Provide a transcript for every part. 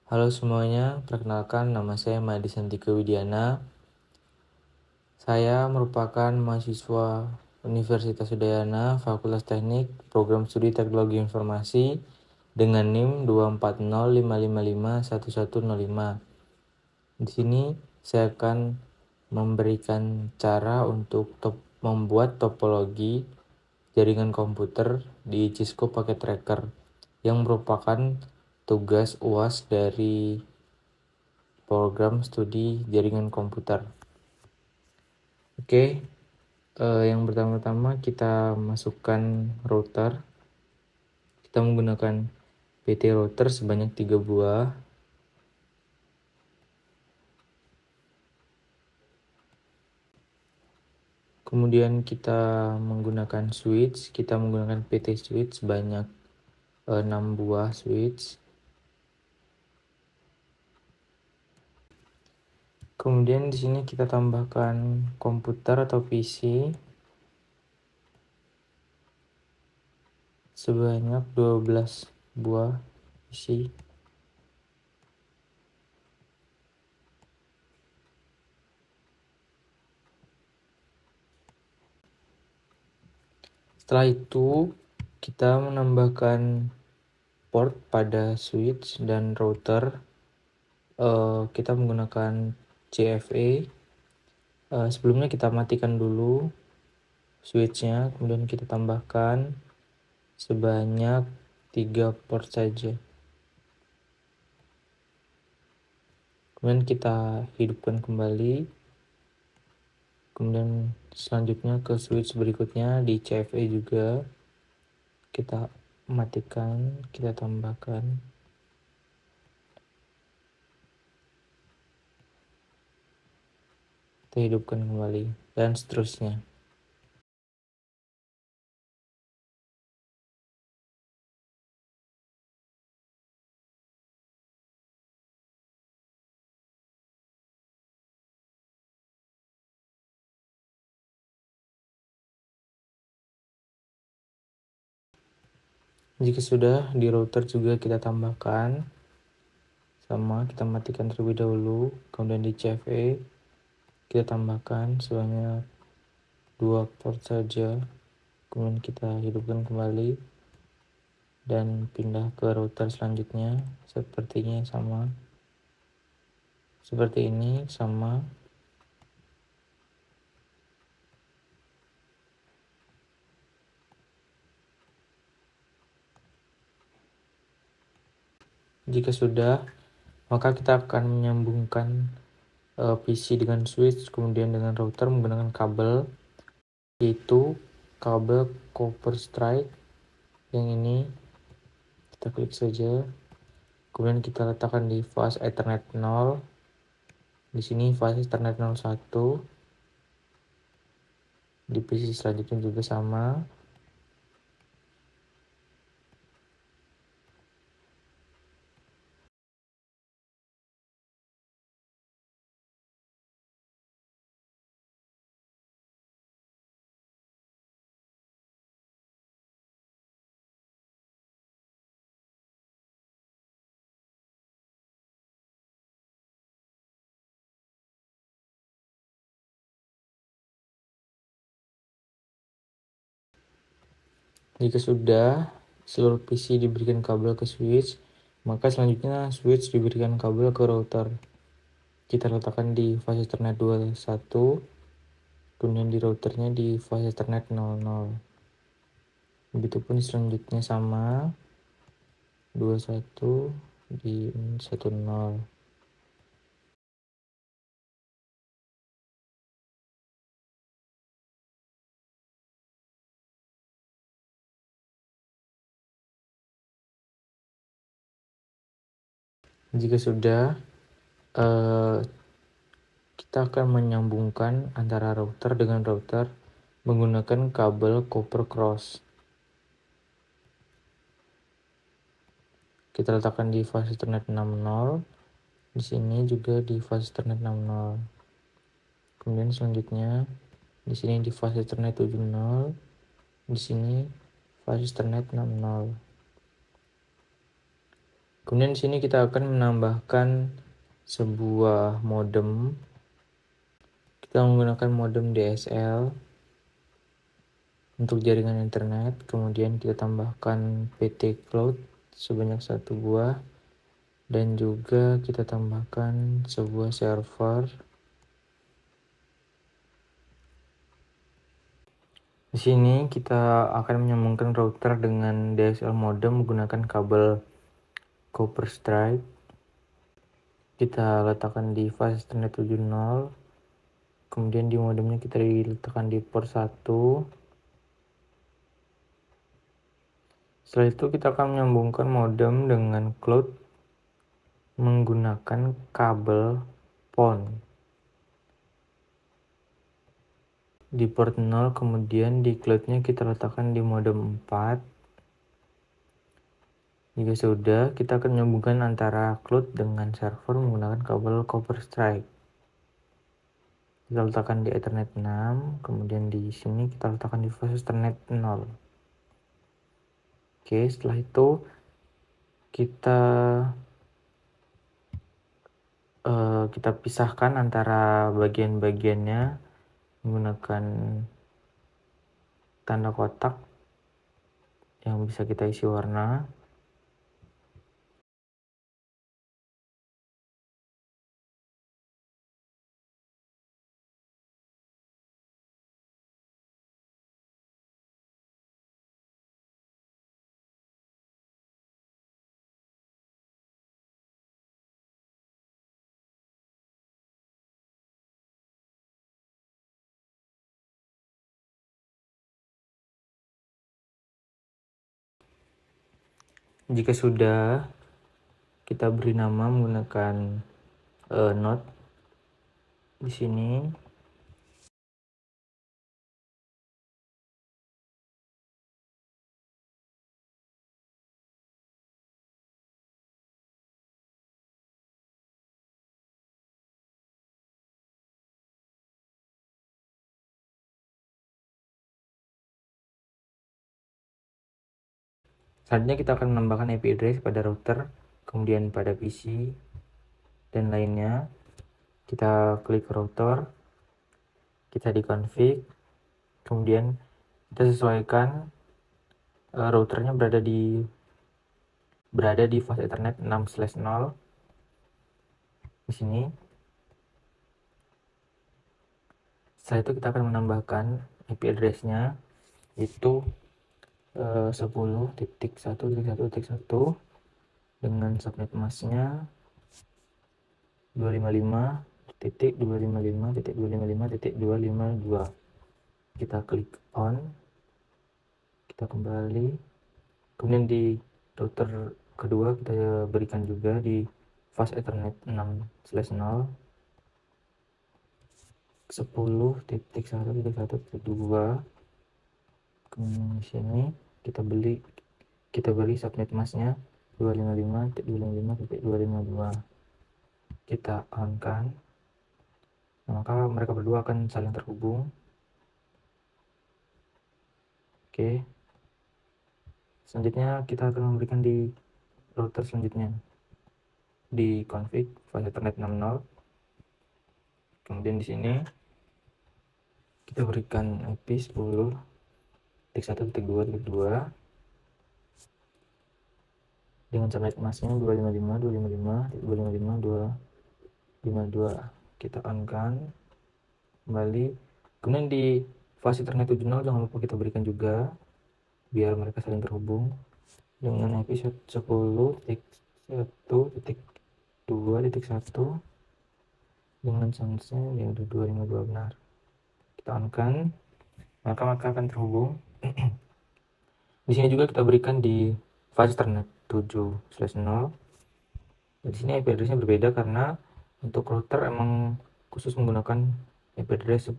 Halo semuanya, perkenalkan nama saya Madi Santika Widiana. Saya merupakan mahasiswa Universitas Udayana, Fakultas Teknik, Program Studi Teknologi Informasi dengan NIM 24055551105. Di sini saya akan memberikan cara untuk membuat topologi jaringan komputer di Cisco Packet Tracker yang merupakan tugas UAS dari program studi jaringan komputer. Oke, yang pertama-tama kita masukkan router. Kita menggunakan PT router sebanyak 3 buah. Kemudian kita menggunakan switch. Kita menggunakan PT switch sebanyak 6 buah switch. Kemudian di sini kita tambahkan komputer atau PC sebanyak 12 buah PC. Setelah itu kita menambahkan port pada switch dan router. Kita menggunakan CFA. Sebelumnya kita matikan dulu switchnya, kemudian kita tambahkan sebanyak 3 port saja. Kemudian kita hidupkan kembali. Kemudian selanjutnya ke switch berikutnya di CFA juga kita matikan, kita tambahkan. Kita hidupkan kembali dan seterusnya. Jika sudah di router juga kita tambahkan, sama kita matikan terlebih dahulu. Kemudian di CFA kita tambahkan sebanyak 2 port saja. Kemudian kita hidupkan kembali dan pindah ke router selanjutnya. Sepertinya sama seperti ini, sama. Jika sudah, maka kita akan menyambungkan PC dengan switch, kemudian dengan router menggunakan kabel, yaitu kabel copper strike yang ini. Kita klik saja, kemudian kita letakkan di fase Ethernet 0. Di sini fase Ethernet 01. Di PC selanjutnya juga sama. Jika sudah seluruh PC diberikan kabel ke switch, maka selanjutnya switch diberikan kabel ke router. Kita letakkan di fase Ethernet 21, kemudian di routernya di fase Ethernet 00. Begitupun selanjutnya sama, 21 di 10. Jika sudah, kita akan menyambungkan antara router dengan router menggunakan kabel copper cross. Kita letakkan di fase Ethernet 60. Di sini juga di fase Ethernet 60. Kemudian selanjutnya di sini di fase Ethernet 70. Di sini fase Ethernet 60. Kemudian di sini kita akan menambahkan sebuah modem. Kita menggunakan modem DSL untuk jaringan internet. Kemudian kita tambahkan PT Cloud sebanyak 1 buah, dan juga kita tambahkan sebuah server. Di sini kita akan menyambungkan router dengan DSL modem menggunakan kabel copper stripe. Kita letakkan di fase Ethernet 7.0. Kemudian di modemnya kita diletakkan di port 1. Setelah itu kita akan menyambungkan modem dengan cloud menggunakan kabel PON di port 0. Kemudian di cloudnya kita letakkan di modem 4. Jika sudah, kita akan menyambungkan antara cloud dengan server menggunakan kabel copper stripe. Kita letakkan di Ethernet 6, kemudian di sini kita letakkan di fase Ethernet 0. Oke, setelah itu kita pisahkan antara bagian-bagiannya menggunakan tanda kotak yang bisa kita isi warna. Jika sudah, kita beri nama menggunakan node di sini. Selanjutnya kita akan menambahkan IP address pada router, kemudian pada PC dan lainnya. Kita klik router, kita di config, kemudian kita sesuaikan routernya berada di fase Ethernet 6/0 di sini. Setelah itu kita akan menambahkan IP address-nya, itu 10.1.1.1 dengan subnet mask-nya 255.255.255.252. Kita klik on, kita kembali, kemudian di router kedua kita berikan juga di fase Ethernet 6/0 10.1.1.2. Kemudian di sini kita beri subnet mask-nya 255.255.252. Kita on-kan, maka mereka berdua akan saling terhubung. Oke, selanjutnya kita akan memberikan di router selanjutnya di config fase Ethernet 60. Kemudian di sini kita berikan IP 10.1.2.2 dengan subnet mask-nya 255.255.255.252. Kita on-kan kembali. Kemudian di fase Ethernet 7.0 jangan lupa kita berikan juga biar mereka saling terhubung dengan IP 10.1.2.1 dengan soundnya yang ada 252 benar. Kita on-kan, maka akan terhubung. Di sini juga kita berikan di fase Ethernet 7/0. Di sini IP address-nya berbeda karena untuk router emang khusus menggunakan IP address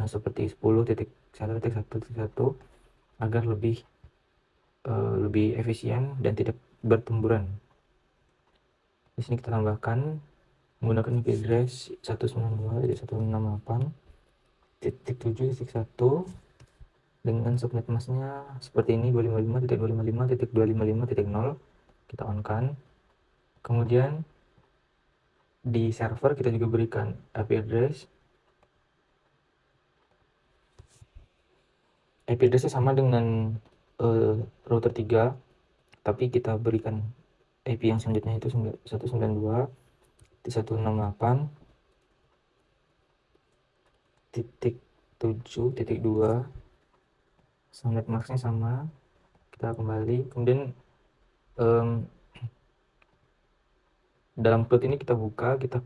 seperti 10.1.1.1 agar lebih efisien dan tidak bertemburan. Di sini kita tambahkan menggunakan IP address 192.168.7.1 dengan subnet mask-nya seperti ini 255.255.255.0. Kita on-kan, Kemudian di server kita juga berikan IP address. IP address-nya sama dengan router 3, tapi kita berikan IP yang selanjutnya itu 192.168.7.2. Subnet max-nya sama. Kita kembali, kemudian dalam plot ini kita buka, kita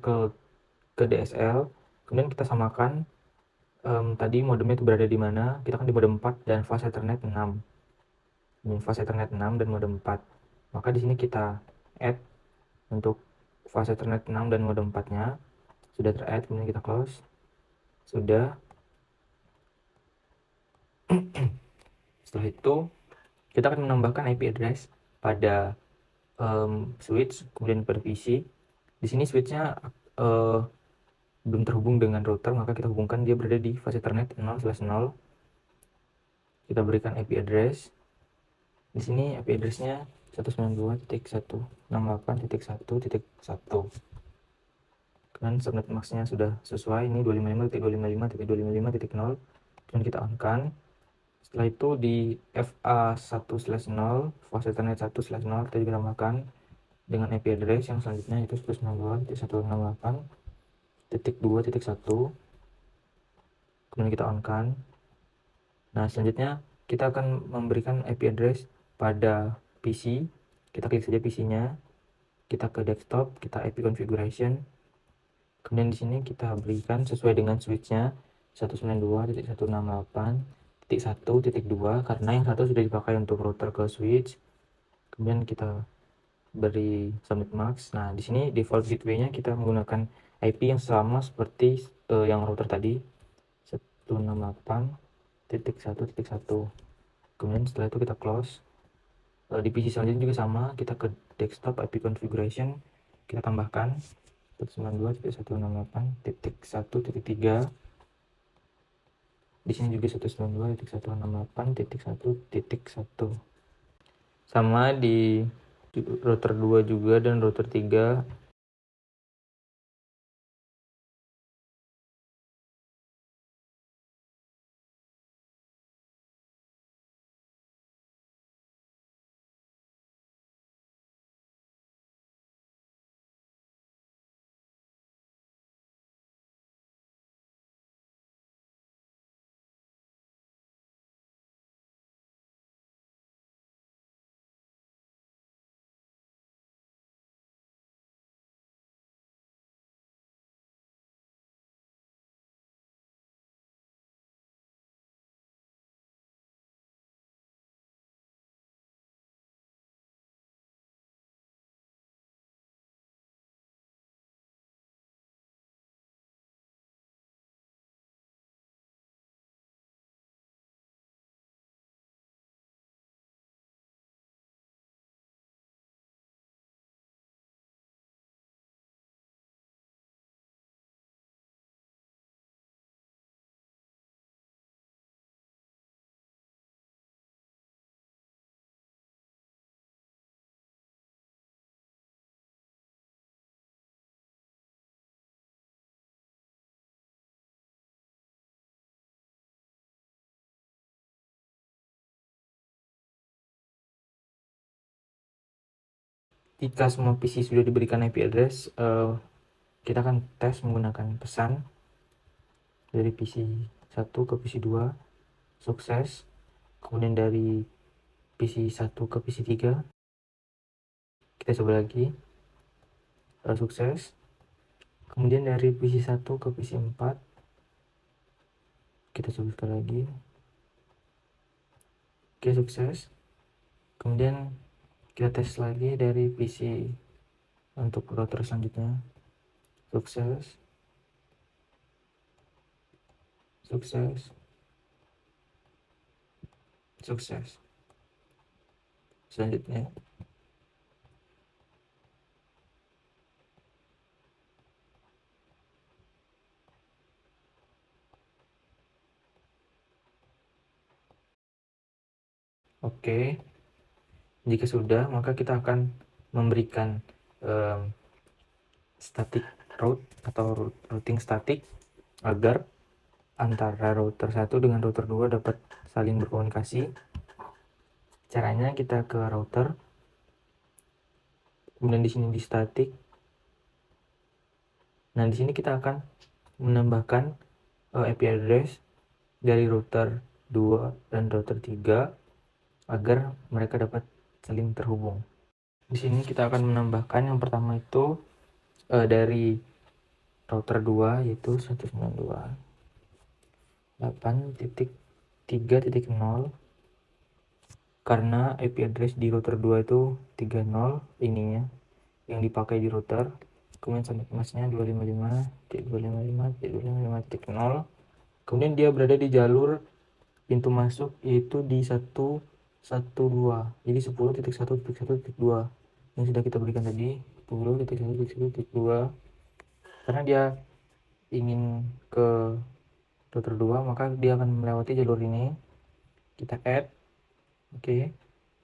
ke DSL, kemudian kita samakan tadi modemnya itu berada di mana. Kita kan di modem 4 dan fast ethernet 6. Ini fast ethernet 6 dan modem 4. Maka di sini kita add untuk fast ethernet 6 dan modem 4-nya. Sudah ter-add, kemudian kita close. Sudah. Setelah itu kita akan menambahkan IP address pada switch, kemudian pada PC. Di sini switchnya belum terhubung dengan router, maka kita hubungkan dia berada di fast ethernet 0/0. Kita berikan IP address. Di sini IP address-nya 192.168.1.1. Kemudian subnet max-nya sudah sesuai, ini 255.255.255.0, dan kita on-kan. Setelah itu di FA1/0, fast ethernet 1/0, kita juga tambahkan dengan IP address yang selanjutnya itu 192.168.2.1. Kemudian kita on-kan. Nah, selanjutnya kita akan memberikan IP address pada PC. Kita klik saja PC-nya, kita ke desktop, kita IP configuration. Kemudian di sini kita berikan sesuai dengan switch-nya 192.168.1.2, karena yang satu sudah dipakai untuk router ke switch. Kemudian kita beri subnet max. Nah, di sini default gateway-nya kita menggunakan IP yang sama seperti yang router tadi, 168.1.1. Kemudian setelah itu kita close. Di PC selanjutnya juga sama, kita ke desktop IP configuration, kita tambahkan 192.168.1.3. Di sini juga 192.168.1.1. Sama di router 2 juga dan router 3. Jika semua PC sudah diberikan IP address, kita akan tes menggunakan pesan dari PC 1 ke PC 2, sukses. Kemudian dari PC 1 ke PC 3, kita coba lagi, sukses. Kemudian dari PC 1 ke PC 4, kita coba sekali lagi, oke, sukses. Kemudian kita tes lagi dari PC untuk router selanjutnya, sukses, sukses, sukses. Selanjutnya oke. Jika sudah, maka kita akan memberikan static route atau routing static agar antara router 1 dengan router 2 dapat saling berkomunikasi. Caranya kita ke router, kemudian di sini di static. Nah, di sini kita akan menambahkan IP address dari router 2 dan router 3 agar mereka dapat saling terhubung. Di sini kita akan menambahkan yang pertama itu dari router 2 yaitu 192.8.3.0 karena IP address di router 2 itu 30 ininya yang dipakai di router. Kemudian subnet masknya 255.255.255.0. Kemudian dia berada di jalur pintu masuk yaitu di 112. Jadi 10.1.1.2 yang sudah kita berikan tadi, 10.1.1.2. Karena dia ingin ke router 2, maka dia akan melewati jalur ini. Kita add. Oke.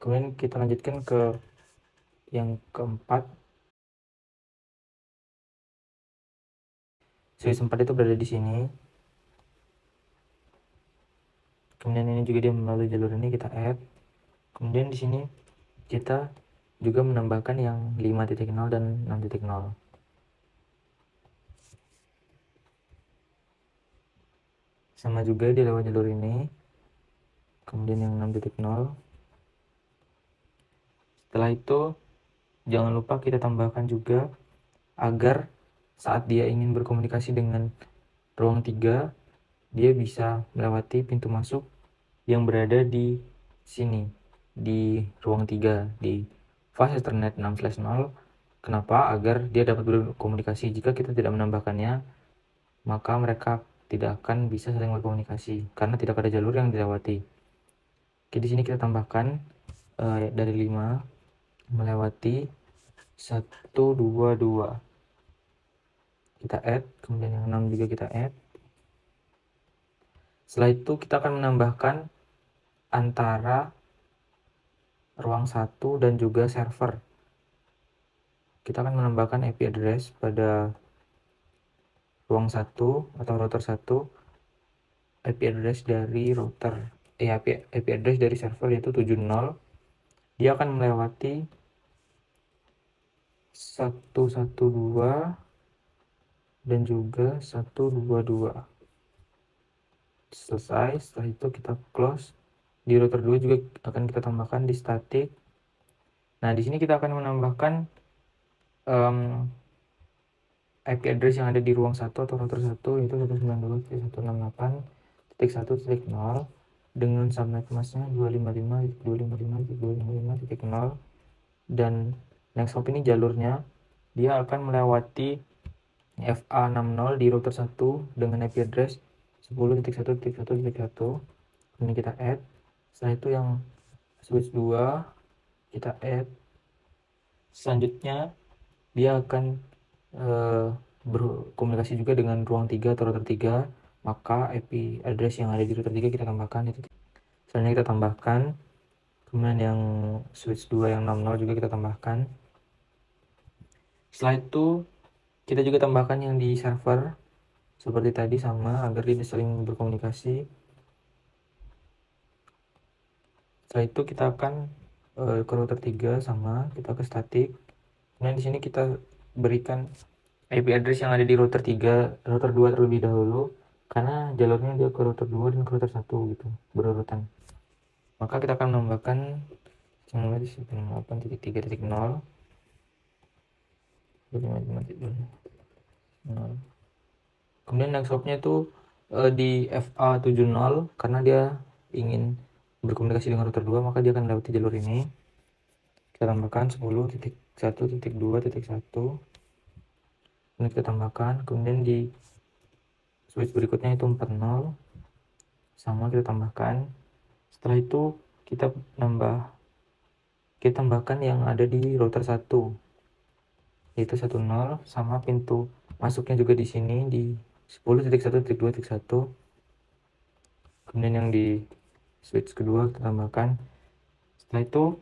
Kemudian kita lanjutkan ke yang keempat. Switch 4 itu berada di sini. Kemudian ini juga dia melalui jalur ini, kita add. Kemudian di sini kita juga menambahkan yang 5.0 dan 6.0. Sama juga di lewat jalur ini. Kemudian yang 6.0. Setelah itu jangan lupa kita tambahkan juga agar saat dia ingin berkomunikasi dengan ruang 3, dia bisa melewati pintu masuk yang berada di sini, di ruang 3, di fast Ethernet 6/0. Kenapa? Agar dia dapat berkomunikasi. Jika kita tidak menambahkannya, maka mereka tidak akan bisa saling berkomunikasi karena tidak ada jalur yang dilewati. Oke, di sini kita tambahkan dari 5 melewati 122. Kita add, kemudian yang 6 juga kita add. Setelah itu kita akan menambahkan antara ruang 1 dan juga server. Kita akan menambahkan IP address pada ruang 1 atau router 1, IP address dari router, IP address dari server yaitu 70. Dia akan melewati 112 dan juga 122. Selesai. Setelah itu kita close. Di router 2 juga akan kita tambahkan di static. Nah, di sini kita akan menambahkan IP address yang ada di ruang 1 atau router 1 yaitu 192.168.1.0 dengan subnet masknya 255.255.255.0. dan next hop ini jalurnya dia akan melewati FA60 di router 1 dengan IP address 10.1.1.1. Ini kita add. Setelah itu yang switch 2 kita add. Selanjutnya dia akan berkomunikasi juga dengan ruang 3 atau router 3, maka IP address yang ada di router 3 kita tambahkan itu. Selanjutnya kita tambahkan, kemudian yang switch 2 yang 60 juga kita tambahkan. Setelah itu kita juga tambahkan yang di server seperti tadi sama agar dia saling berkomunikasi. Setelah itu kita akan ke router 3 sama, kita ke static. Kemudian di sini kita berikan IP address yang ada di router 3, router 2 terlebih dahulu karena jalurnya dia ke router 2 dan ke router 1 gitu, berurutan. Maka kita akan menambahkan 192.8.3.0. Kemudian next hopnya itu di FA70 karena dia ingin berkomunikasi dengan router 2, maka dia akan melewati jalur ini. Kita tambahkan 10.1.2.1. Ini kita tambahkan, kemudian di switch berikutnya itu 40 sama kita tambahkan. Setelah itu kita tambahkan yang ada di router 1 yaitu 10 sama pintu masuknya juga di sini di 10.1.2.1. kemudian yang di switch kedua kita tambahkan. Setelah itu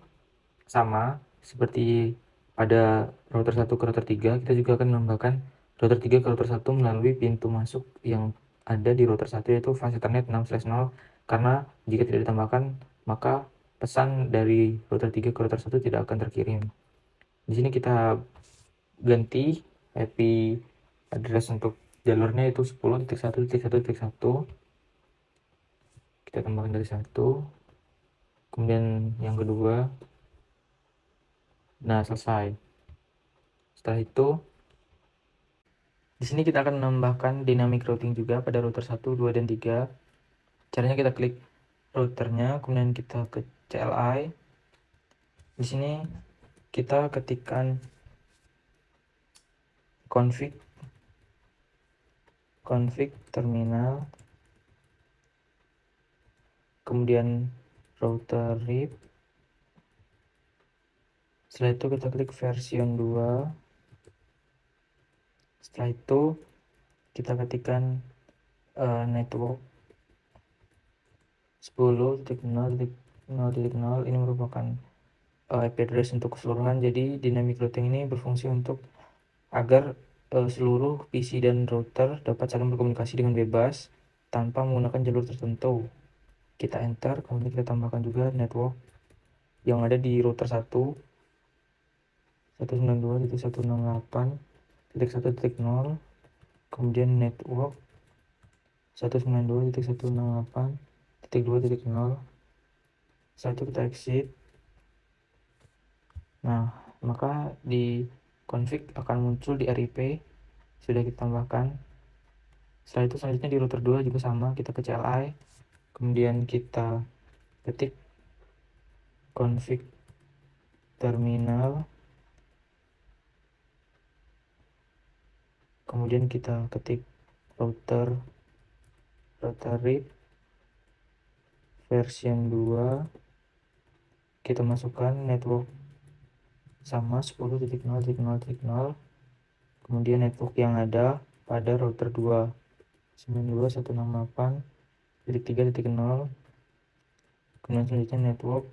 sama seperti pada router 1 ke router 3, kita juga akan menambahkan router 3 ke router 1 melalui pintu masuk yang ada di router 1, yaitu flash Ethernet 6/0, karena jika tidak ditambahkan maka pesan dari router 3 ke router 1 tidak akan terkirim. Di sini kita ganti IP address untuk jalurnya itu 10.1.1.1. Kita tambahkan dari 1, kemudian yang kedua. Nah, selesai. Setelah itu, di sini kita akan menambahkan dynamic routing juga pada router 1, 2, dan 3. Caranya kita klik routernya, kemudian kita ke CLI. Di sini kita ketikkan config terminal, kemudian router RIP. Setelah itu kita klik version 2. Setelah itu kita ketikkan network 10.0.0.0. Ini merupakan IP address untuk keseluruhan. Jadi dynamic routing ini berfungsi untuk agar seluruh PC dan router dapat saling berkomunikasi dengan bebas tanpa menggunakan jalur tertentu. Kita enter, kemudian kita tambahkan juga network yang ada di router 1, 192.168.1.0, kemudian network 192.168.2.0. Setelah itu kita exit. Nah, maka di config akan muncul di RIP sudah kita tambahkan. Setelah itu selanjutnya di router 2 juga sama, kita ke CLI, kemudian kita ketik config terminal, kemudian kita ketik router RIP version 2, kita masukkan network sama 10.0.0.0, kemudian network yang ada pada router 2 92.168.3.0, kemudian selanjutnya network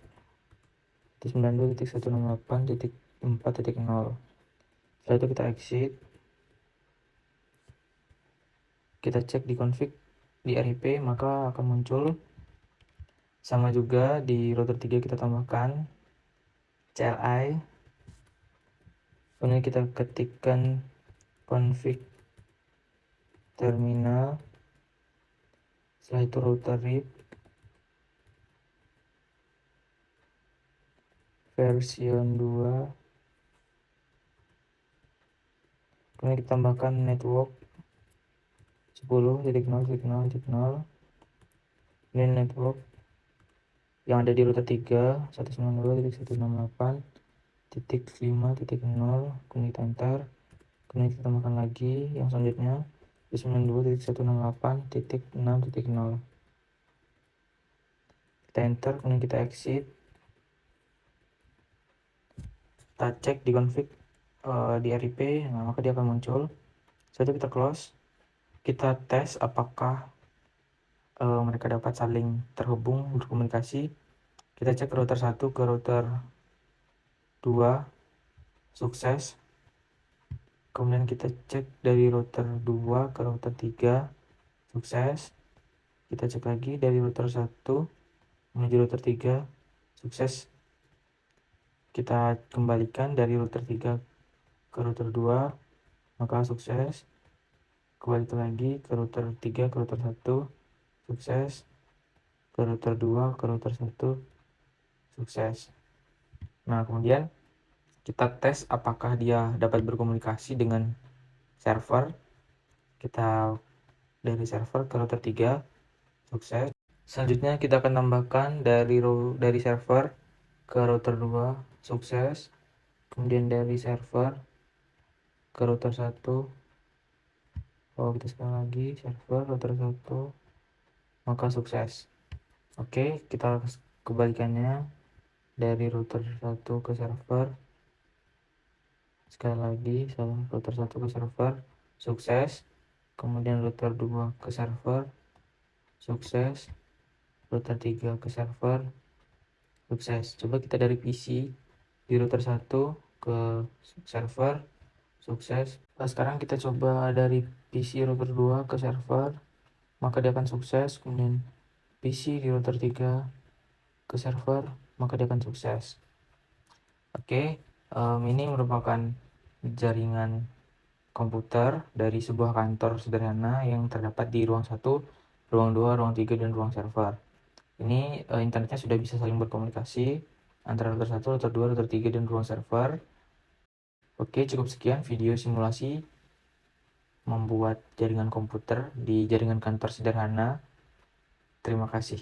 92.168.4.0. Setelah itu kita exit, kita cek di config di RIP, maka akan muncul sama juga. Di router 3 kita tambahkan CLI, kemudian kita ketikkan config terminal, setelah itu router RIP version 2, kemudian kita tambahkan network 10.0.0.0, kemudian network yang ada di router 3 192.168.5.0, kemudian kita enter, kemudian kita tambahkan lagi yang selanjutnya 92.168.6.0. Kita enter, kemudian kita exit. Kita cek di config di RIP, nah, maka dia akan muncul. Setelah itu kita close, kita tes apakah mereka dapat saling terhubung, berkomunikasi. Kita cek router 1 ke router 2, sukses. Kemudian kita cek dari router 2 ke router 3, sukses. Kita cek lagi dari router 1 menuju router 3, sukses. Kita kembalikan dari router 3 ke router 2, maka sukses. Kembali lagi ke router 3 ke router 1, sukses. Ke router 2 ke router 1, sukses. Nah, kemudian kita tes apakah dia dapat berkomunikasi dengan server. Kita dari server ke router 3, sukses. Selanjutnya kita akan tambahkan dari server ke router 2, sukses. Kemudian dari server ke router 1, kita sekali lagi server router 1, maka sukses. Oke, kita kebalikannya dari router 1 ke server, sekali lagi router 1 ke server, sukses. Kemudian router 2 ke server, sukses. Router 3 ke server, sukses. Coba kita dari PC di router 1 ke ke server, sukses. Sekarang kita coba dari PC router 2 ke server, maka dia akan sukses. Kemudian PC di router 3 ke server, maka dia akan sukses. Oke, ini merupakan jaringan komputer dari sebuah kantor sederhana yang terdapat di ruang 1, ruang 2, ruang 3, dan ruang server. Ini internetnya sudah bisa saling berkomunikasi antara router 1, router 2, router 3, dan ruang server. Oke, cukup sekian video simulasi membuat jaringan komputer di jaringan kantor sederhana. Terima kasih.